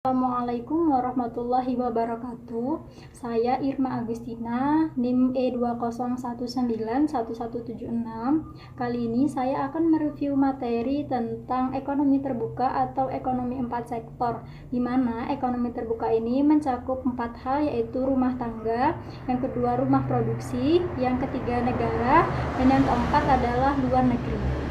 Assalamualaikum warahmatullahi wabarakatuh. Saya Irma Agustina, NIM E20191176. Kali ini saya akan mereview materi tentang ekonomi terbuka atau ekonomi 4 sektor, di mana ekonomi terbuka ini mencakup 4 hal, yaitu rumah tangga, yang kedua rumah produksi, yang ketiga negara, dan yang keempat adalah luar negeri.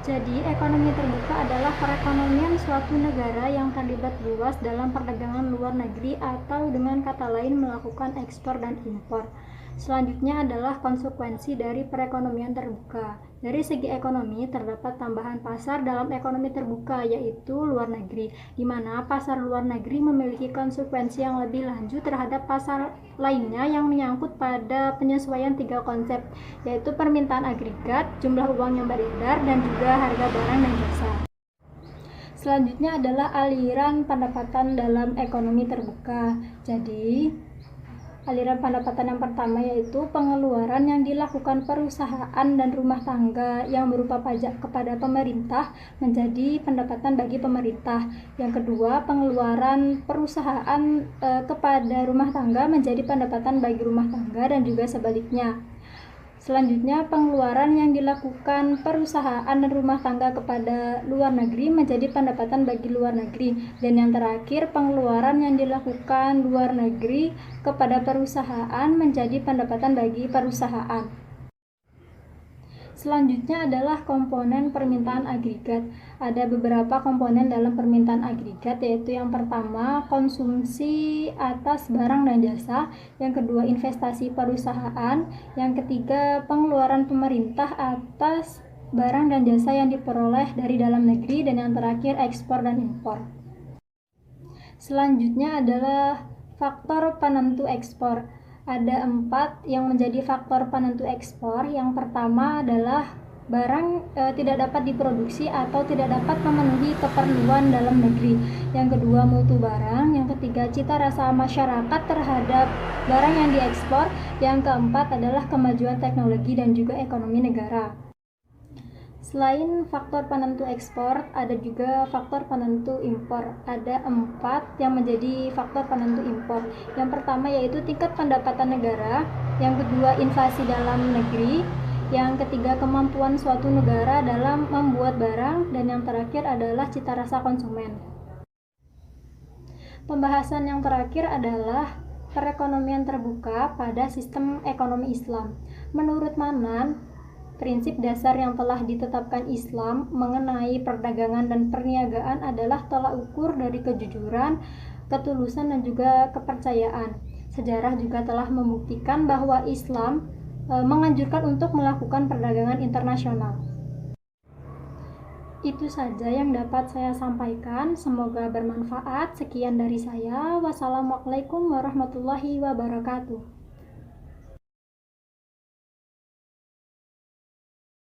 Jadi, ekonomi terbuka adalah perekonomian suatu negara yang terlibat luas dalam perdagangan luar negeri atau dengan kata lain melakukan ekspor dan impor. Selanjutnya adalah konsekuensi dari perekonomian terbuka. Dari segi ekonomi, terdapat tambahan pasar dalam ekonomi terbuka, yaitu luar negeri, di mana pasar luar negeri memiliki konsekuensi yang lebih lanjut terhadap pasar lainnya yang menyangkut pada penyesuaian 3 konsep, yaitu permintaan agregat, jumlah uang yang beredar, dan juga harga barang dan jasa. Selanjutnya adalah aliran pendapatan dalam ekonomi terbuka. Jadi, aliran pendapatan yang pertama yaitu pengeluaran yang dilakukan perusahaan dan rumah tangga yang berupa pajak kepada pemerintah menjadi pendapatan bagi pemerintah. Yang kedua, pengeluaran perusahaan kepada rumah tangga menjadi pendapatan bagi rumah tangga dan juga sebaliknya. Selanjutnya, pengeluaran yang dilakukan perusahaan dan rumah tangga kepada luar negeri menjadi pendapatan bagi luar negeri. Dan yang terakhir, pengeluaran yang dilakukan luar negeri kepada perusahaan menjadi pendapatan bagi perusahaan. Selanjutnya adalah komponen permintaan agregat. Ada beberapa komponen dalam permintaan agregat, yaitu yang pertama konsumsi atas barang dan jasa, yang kedua investasi perusahaan, yang ketiga pengeluaran pemerintah atas barang dan jasa yang diperoleh dari dalam negeri, dan yang terakhir ekspor dan impor. Selanjutnya adalah faktor penentu ekspor. Ada 4 yang menjadi faktor penentu ekspor. Yang pertama adalah barang tidak dapat diproduksi atau tidak dapat memenuhi keperluan dalam negeri. Yang kedua, mutu barang. Yang ketiga, cita rasa masyarakat terhadap barang yang diekspor. Yang keempat adalah kemajuan teknologi dan juga ekonomi negara. Selain faktor penentu ekspor, ada juga faktor penentu impor. Ada 4 yang menjadi faktor penentu impor. Yang pertama yaitu tingkat pendapatan negara, yang kedua inflasi dalam negeri, yang ketiga kemampuan suatu negara dalam membuat barang, dan yang terakhir adalah cita rasa konsumen. Pembahasan yang terakhir adalah perekonomian terbuka pada sistem ekonomi Islam. Menurut Manan, prinsip dasar yang telah ditetapkan Islam mengenai perdagangan dan perniagaan adalah tolak ukur dari kejujuran, ketulusan, dan juga kepercayaan. Sejarah juga telah membuktikan bahwa Islam menganjurkan untuk melakukan perdagangan internasional. Itu saja yang dapat saya sampaikan. Semoga bermanfaat. Sekian dari saya. Wassalamualaikum warahmatullahi wabarakatuh.